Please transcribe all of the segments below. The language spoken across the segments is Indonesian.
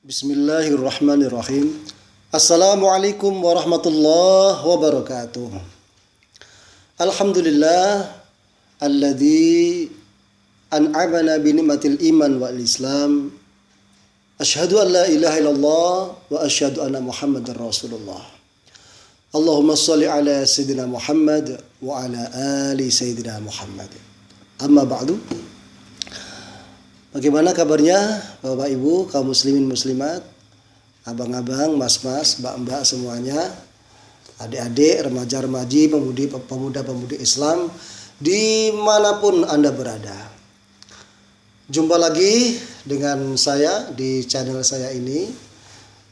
Bismillahirrahmanirrahim. Assalamualaikum warahmatullahi wabarakatuh. Alhamdulillah alladzi an'amana bi ni'matil iman wal islam. Asyhadu an la ilaha illallah wa asyhadu anna Muhammadar Rasulullah. Allahumma shalli ala sayyidina Muhammad wa ala ali sayyidina Muhammad. Amma ba'du. Bagaimana kabarnya Bapak Ibu, kaum muslimin muslimat, abang-abang, mas-mas, mbak-mbak semuanya, adik-adik, remaja-remaji, pemuda-pemudi Islam dimanapun Anda berada. Jumpa lagi dengan saya di channel saya ini.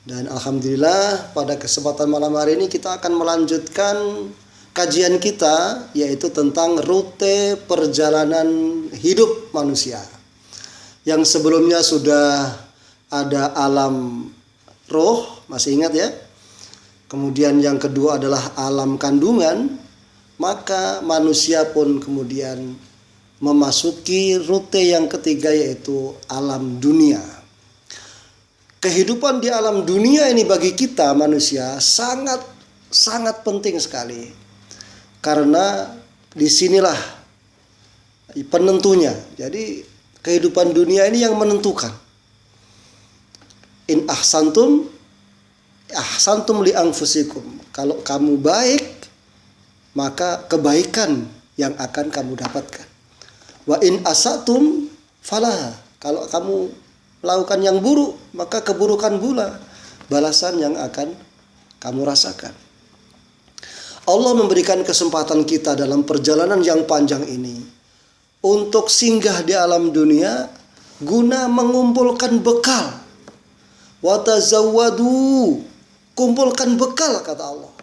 Dan alhamdulillah pada kesempatan malam hari ini kita akan melanjutkan kajian kita, yaitu tentang rute perjalanan hidup manusia. Yang sebelumnya sudah ada alam roh, masih ingat ya? Kemudian yang kedua adalah alam kandungan. Maka manusia pun kemudian memasuki rute yang ketiga, yaitu alam dunia. Kehidupan di alam dunia ini bagi kita manusia sangat penting sekali. Karena disinilah penentunya. Jadi kehidupan dunia ini yang menentukan. In ahsantum li anfusikum. Kalau kamu baik, maka kebaikan yang akan kamu dapatkan. Wa in asatum falah. Kalau kamu melakukan yang buruk, maka keburukan pula balasan yang akan kamu rasakan. Allah memberikan kesempatan kita dalam perjalanan yang panjang ini untuk singgah di alam dunia guna mengumpulkan bekal. Watazawwadu, kumpulkan bekal kata Allah.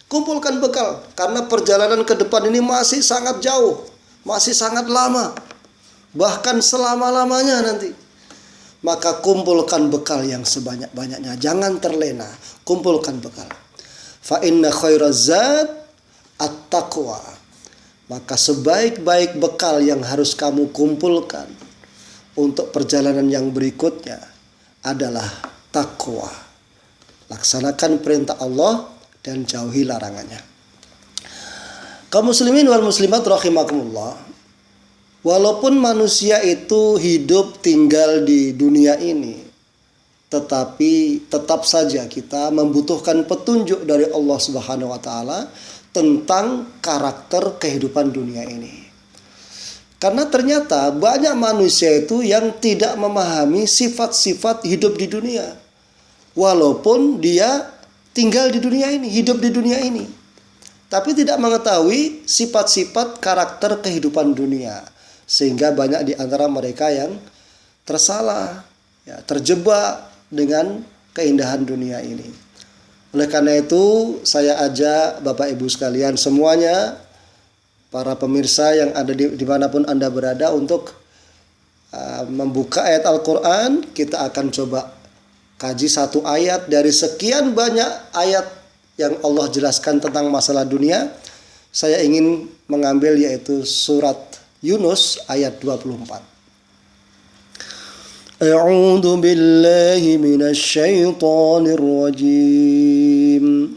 Kumpulkan bekal karena perjalanan ke depan ini masih sangat jauh, masih sangat lama. Bahkan selama-lamanya nanti. Maka kumpulkan bekal yang sebanyak-banyaknya, jangan terlena, kumpulkan bekal. Fa inna khairaz zat at-taqwa. Maka sebaik-baik bekal yang harus kamu kumpulkan untuk perjalanan yang berikutnya adalah takwa. Laksanakan perintah Allah dan jauhi larangannya. Kaum muslimin wal muslimat rahimakumullah. Walaupun manusia itu hidup tinggal di dunia ini, tetapi tetap saja kita membutuhkan petunjuk dari Allah Subhanahu wa taala tentang karakter kehidupan dunia ini. Karena ternyata banyak manusia itu yang tidak memahami sifat-sifat hidup di dunia. Walaupun dia tinggal di dunia ini, hidup di dunia ini. Tapi tidak mengetahui sifat-sifat karakter kehidupan dunia. Sehingga banyak di antara mereka yang tersalah, ya, terjebak dengan keindahan dunia ini. Oleh karena itu saya ajak Bapak Ibu sekalian semuanya, para pemirsa yang ada dimanapun Anda berada, untuk membuka ayat Al-Quran. Kita akan coba kaji satu ayat dari sekian banyak ayat yang Allah jelaskan tentang masalah dunia. Saya ingin mengambil yaitu surat Yunus ayat 24. A'udzu billahi minasy syaithanir rajim.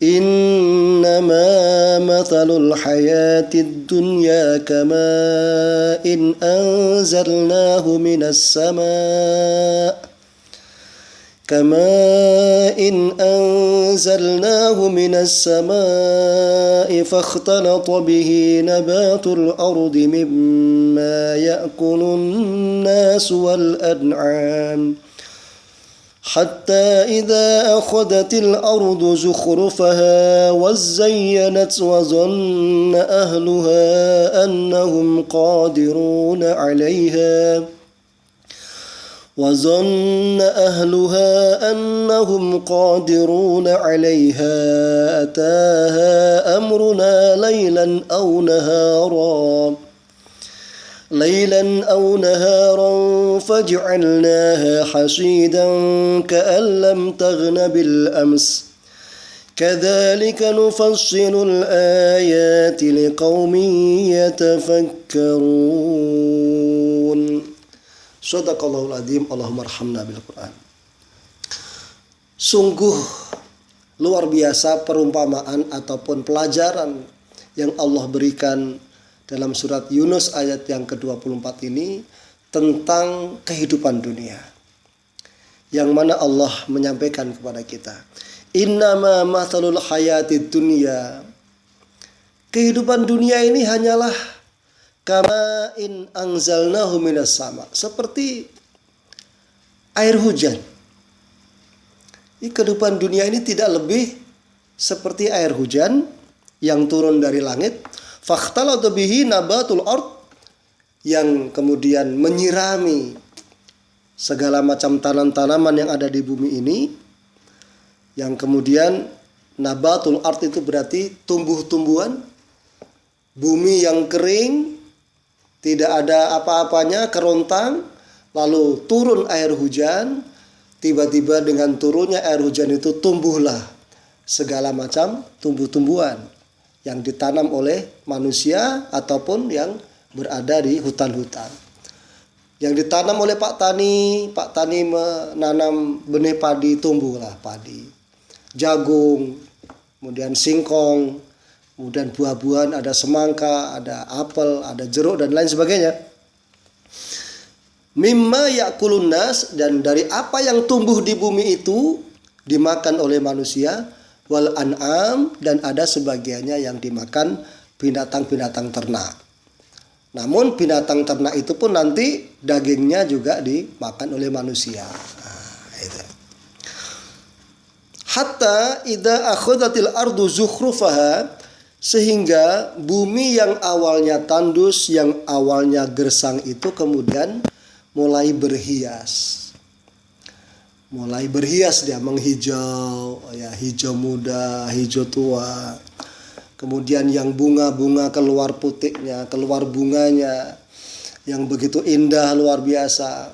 Innama mathalul hayatid dunya kama'in anzalnahu minas sama' كماء أنزلناه من السماء فاختلط به نبات الأرض مما يأكل الناس والأنعام حتى إذا أخذت الأرض زخرفها وزينت وظن أهلها أنهم قادرون عليها أتاها أمرنا ليلا أو نهارا فجعلناها حصيدا كأن لم تغن بالأمس كذلك نفصل الآيات لقوم يتفكرون. Shadaqallahul adzim. Allahumma arhamna bil Quran. Sungguh luar biasa perumpamaan ataupun pelajaran yang Allah berikan dalam surat Yunus ayat yang ke-24 ini tentang kehidupan dunia. Yang mana Allah menyampaikan kepada kita, innama mathalul hayatid dunya. Kehidupan dunia ini hanyalah kama in anzalnahu minas sama, seperti air hujan. Kehidupan dunia ini tidak lebih seperti air hujan yang turun dari langit, fakhtalata bihi nabatul ard, yang kemudian menyirami segala macam tanaman-tanaman yang ada di bumi ini, yang kemudian nabatul ard itu berarti tumbuh-tumbuhan, bumi yang kering, tidak ada apa-apanya, kerontang, lalu turun air hujan, tiba-tiba dengan turunnya air hujan itu tumbuhlah segala macam tumbuh-tumbuhan yang ditanam oleh manusia ataupun yang berada di hutan-hutan. Yang ditanam oleh Pak Tani menanam benih padi, tumbuhlah padi, jagung, kemudian singkong, kemudian buah-buahan, ada semangka, ada apel, ada jeruk dan lain sebagainya. Mimma yakulun nas, dan dari apa yang tumbuh di bumi itu dimakan oleh manusia, wal an'am, dan ada sebagiannya yang dimakan binatang-binatang ternak. Namun binatang ternak itu pun nanti dagingnya juga dimakan oleh manusia. Itu. Hatta idza akhadhatil ardu zukhrufaha, sehingga bumi yang awalnya tandus, yang awalnya gersang itu kemudian mulai berhias. Mulai berhias, dia menghijau, ya, hijau muda, hijau tua. Kemudian yang bunga-bunga keluar putiknya, keluar bunganya yang begitu indah luar biasa.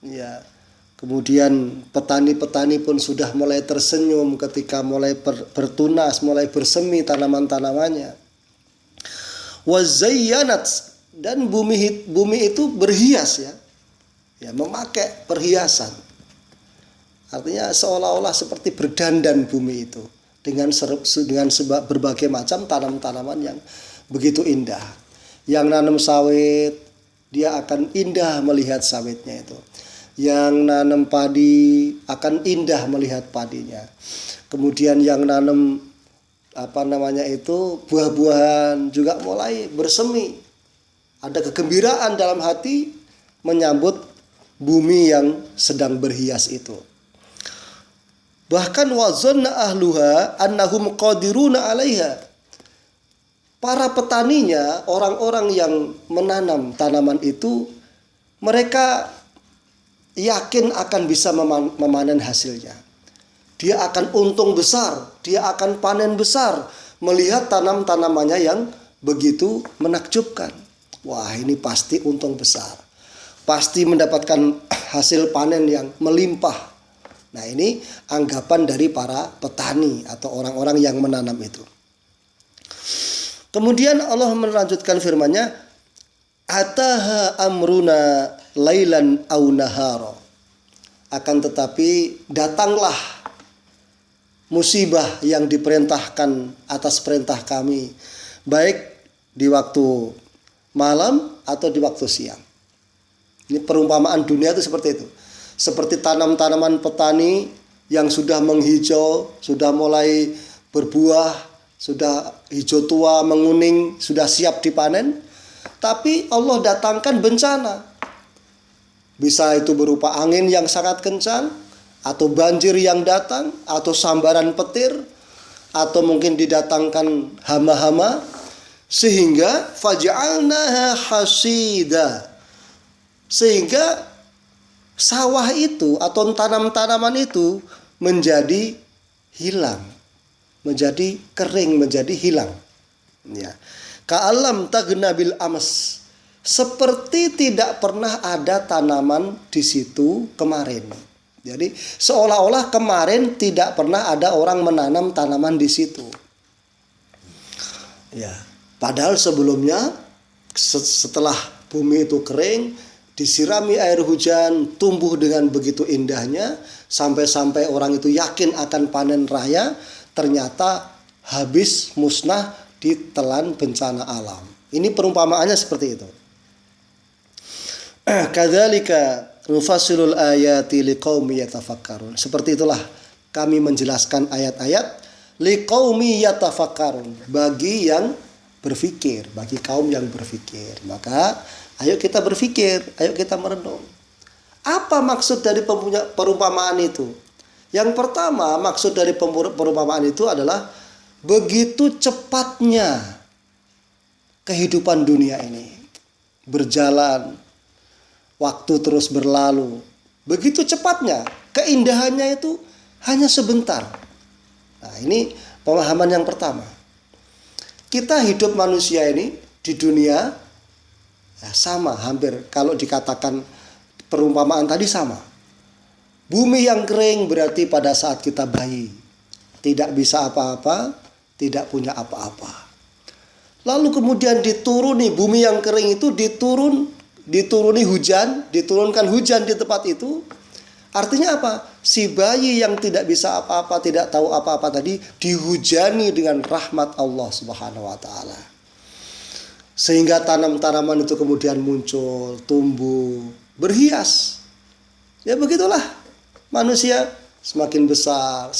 Ya. Kemudian petani-petani pun sudah mulai tersenyum ketika mulai bertunas, mulai bersemi tanaman-tanamannya. Wazayyanat, dan bumi itu berhias, ya. Ya, memakai perhiasan. Artinya seolah-olah seperti berdandan bumi itu dengan berbagai macam tanam-tanaman yang begitu indah. Yang nanam sawit, dia akan indah melihat sawitnya itu. Yang nanam padi akan indah melihat padinya. Kemudian yang nanam buah-buahan juga mulai bersemi. Ada kegembiraan dalam hati menyambut bumi yang sedang berhias itu. Bahkan wazanna ahluha annahum qadiruna 'alaiha. Para petaninya, orang-orang yang menanam tanaman itu, mereka yakin akan bisa memanen hasilnya. Dia akan untung besar, dia akan panen besar melihat tanam-tanamannya yang begitu menakjubkan. Wah, ini pasti untung besar. Pasti mendapatkan hasil panen yang melimpah. Nah, ini anggapan dari para petani atau orang-orang yang menanam itu. Kemudian Allah melanjutkan firman-Nya, ataha amruna lailan aw nahara. Akan tetapi datanglah musibah yang diperintahkan atas perintah kami, baik di waktu malam atau di waktu siang. Ini perumpamaan dunia itu seperti itu. Seperti tanam-tanaman petani yang sudah menghijau, sudah mulai berbuah, sudah hijau tua, menguning, sudah siap dipanen. Tapi Allah datangkan bencana. Bisa itu berupa angin yang sangat kencang, atau banjir yang datang, atau sambaran petir, atau mungkin didatangkan hama-hama, sehingga faj'alnaha hasida, sehingga sawah itu atau tanam-tanaman itu menjadi hilang, menjadi kering, menjadi hilang. Ya. Ka'alam tagna bil amas, seperti tidak pernah ada tanaman di situ kemarin. Jadi seolah-olah kemarin tidak pernah ada orang menanam tanaman di situ. Ya, padahal sebelumnya setelah bumi itu kering, disirami air hujan, tumbuh dengan begitu indahnya, sampai-sampai orang itu yakin akan panen raya, ternyata habis musnah ditelan bencana alam. Ini perumpamaannya seperti itu. Kadzalika nufassilul ayati liqaumi yatafakkarun. Seperti itulah kami menjelaskan ayat-ayat liqaumi yatafakkarun, bagi yang berfikir, bagi kaum yang berfikir. Maka ayo kita berfikir, ayo kita merenung. Apa maksud dari perumpamaan itu? Yang pertama, maksud dari perumpamaan itu adalah begitu cepatnya kehidupan dunia ini berjalan, waktu terus berlalu. Begitu cepatnya, keindahannya itu hanya sebentar. Nah, ini pemahaman yang pertama. Kita hidup manusia ini di dunia ya, sama hampir kalau dikatakan perumpamaan tadi sama. Bumi yang kering berarti pada saat kita bayi, tidak bisa apa-apa, tidak punya apa-apa. Lalu kemudian dituruni bumi yang kering itu dituruni hujan, diturunkan hujan di tempat itu. Artinya apa? Si bayi yang tidak bisa apa-apa, tidak tahu apa-apa tadi dihujani dengan rahmat Allah Subhanahu wa taala. Sehingga tanam-tanaman itu kemudian muncul, tumbuh, berhias. Ya begitulah manusia semakin besar,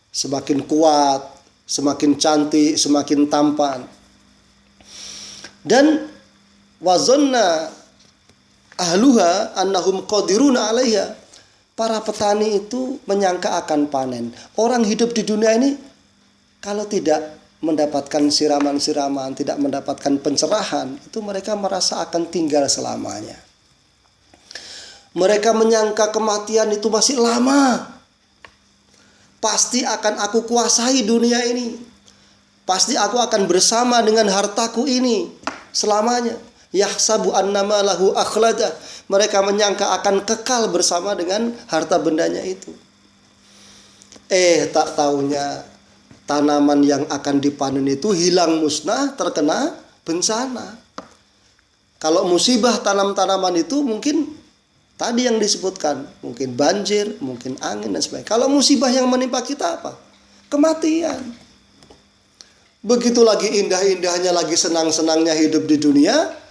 semakin kuat, semakin cantik, semakin tampan. Dan wazanna ahluha annahum qadiruna 'alaiha. Para petani itu menyangka akan panen. Orang hidup di dunia ini kalau tidak mendapatkan siraman-siraman, tidak mendapatkan pencerahan, itu mereka merasa akan tinggal selamanya. Mereka menyangka kematian itu masih lama. Pasti akan aku kuasai dunia ini. Pasti aku akan bersama dengan hartaku ini selamanya. Yahsabu annama lahu akhlada. Mereka menyangka akan kekal bersama dengan harta bendanya itu. Tak taunya tanaman yang akan dipanen itu hilang musnah, terkena bencana. Kalau musibah tanam-tanaman itu mungkin tadi yang disebutkan, mungkin banjir, mungkin angin dan sebagainya. Kalau musibah yang menimpa kita apa? Kematian. Begitu lagi indah-indahnya, lagi senang-senangnya hidup di dunia,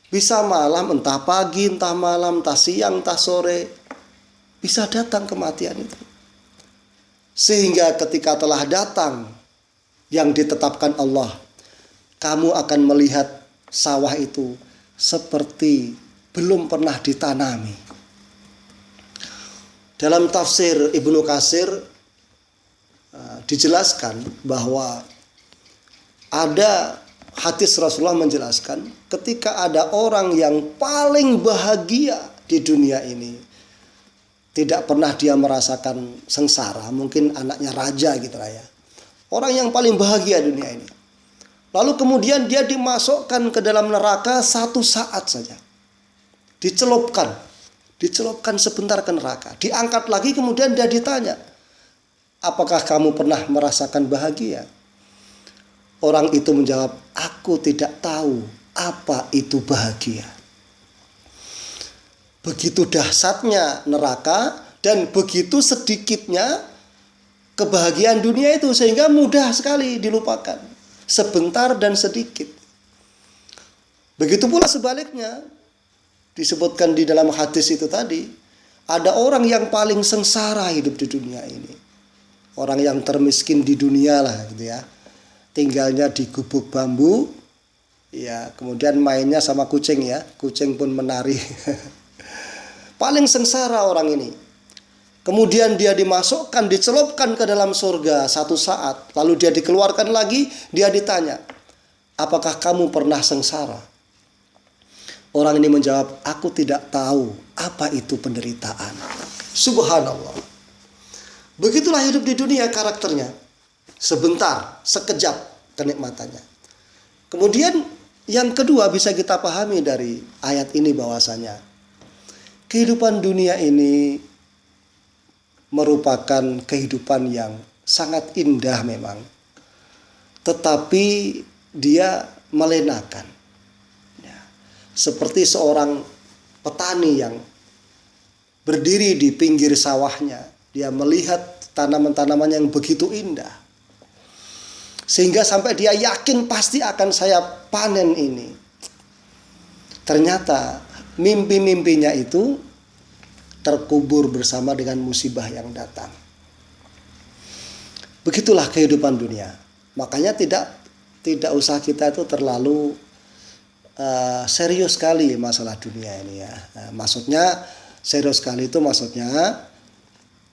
bisa malam, entah pagi, entah malam, entah siang, entah sore, bisa datang kematian itu. Sehingga ketika telah datang yang ditetapkan Allah, kamu akan melihat sawah itu seperti belum pernah ditanami. Dalam tafsir Ibnu Katsir dijelaskan bahwa ada hadis Rasulullah menjelaskan ketika ada orang yang paling bahagia di dunia ini, tidak pernah dia merasakan sengsara, mungkin anaknya raja gitu lah ya. Orang yang paling bahagia dunia ini. Lalu kemudian dia dimasukkan ke dalam neraka satu saat saja. Dicelupkan sebentar ke neraka. Diangkat lagi kemudian dia ditanya, apakah kamu pernah merasakan bahagia? Orang itu menjawab, aku tidak tahu apa itu bahagia. Begitu dahsyatnya neraka dan begitu sedikitnya kebahagiaan dunia itu sehingga mudah sekali dilupakan. Sebentar dan sedikit. Begitu pula sebaliknya. Disebutkan di dalam hadis itu tadi, ada orang yang paling sengsara hidup di dunia ini. Orang yang termiskin di dunia lah gitu ya. Tinggalnya di gubuk bambu, ya kemudian mainnya sama kucing ya, kucing pun menari. Paling sengsara orang ini. Kemudian dia dimasukkan, dicelupkan ke dalam surga satu saat, lalu dia dikeluarkan lagi, dia ditanya, apakah kamu pernah sengsara? Orang ini menjawab, aku tidak tahu apa itu penderitaan. Subhanallah. Begitulah hidup di dunia karakternya. Sebentar, sekejap kenikmatannya. Kemudian yang kedua bisa kita pahami dari ayat ini bahwasanya kehidupan dunia ini merupakan kehidupan yang sangat indah memang. Tetapi dia melenakan. seperti seorang petani yang berdiri di pinggir sawahnya. Dia melihat tanaman-tanaman yang begitu indah, sehingga sampai dia yakin pasti akan saya panen ini. Ternyata mimpi-mimpinya itu terkubur bersama dengan musibah yang datang. Begitulah kehidupan dunia. Makanya tidak usah kita itu terlalu serius sekali masalah dunia ini ya. Nah, maksudnya serius sekali itu maksudnya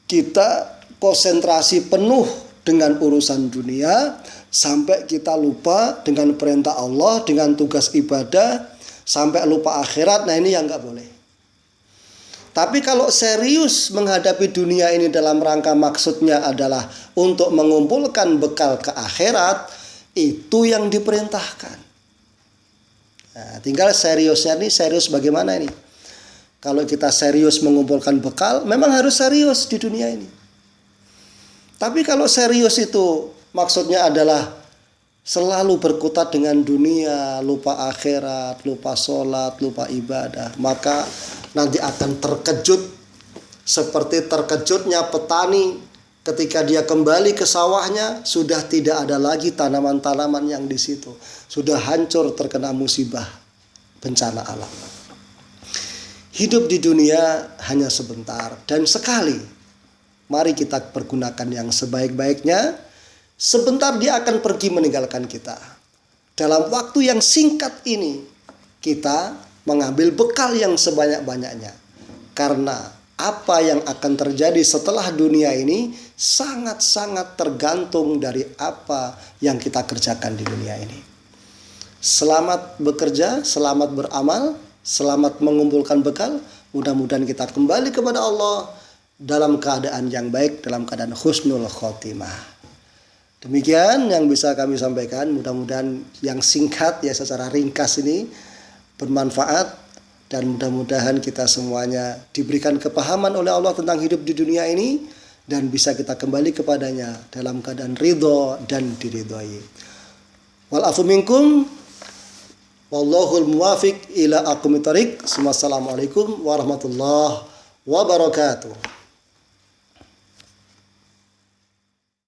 kita konsentrasi penuh dengan urusan dunia sampai kita lupa dengan perintah Allah, dengan tugas ibadah, sampai lupa akhirat. Nah ini yang nggak boleh. Tapi kalau serius menghadapi dunia ini dalam rangka maksudnya adalah untuk mengumpulkan bekal ke akhirat, itu yang diperintahkan. Nah, tinggal seriusnya nih, serius bagaimana ini? Kalau kita serius mengumpulkan bekal, memang harus serius di dunia ini. Tapi kalau serius itu maksudnya adalah selalu berkutat dengan dunia, lupa akhirat, lupa sholat, lupa ibadah, maka nanti akan terkejut seperti terkejutnya petani ketika dia kembali ke sawahnya, sudah tidak ada lagi tanaman-tanaman yang di situ, sudah hancur terkena musibah bencana alam. Hidup di dunia hanya sebentar dan sekali. Mari kita pergunakan yang sebaik-baiknya. Sebentar dia akan pergi meninggalkan kita. Dalam waktu yang singkat ini kita mengambil bekal yang sebanyak-banyaknya. Karena apa yang akan terjadi setelah dunia ini sangat-sangat tergantung dari apa yang kita kerjakan di dunia ini. Selamat bekerja, selamat beramal, selamat mengumpulkan bekal. Mudah-mudahan kita kembali kepada Allah dalam keadaan yang baik, dalam keadaan husnul khotimah. Demikian yang bisa kami sampaikan. Mudah-mudahan yang singkat ya secara ringkas ini bermanfaat, dan mudah-mudahan kita semuanya diberikan kepahaman oleh Allah tentang hidup di dunia ini dan bisa kita kembali kepadanya dalam keadaan ridho dan diridhoi. Wal afu minkum wallahul muwafiq ila aqwamit thoriq. Wassalamualaikum warahmatullahi wabarakatuh.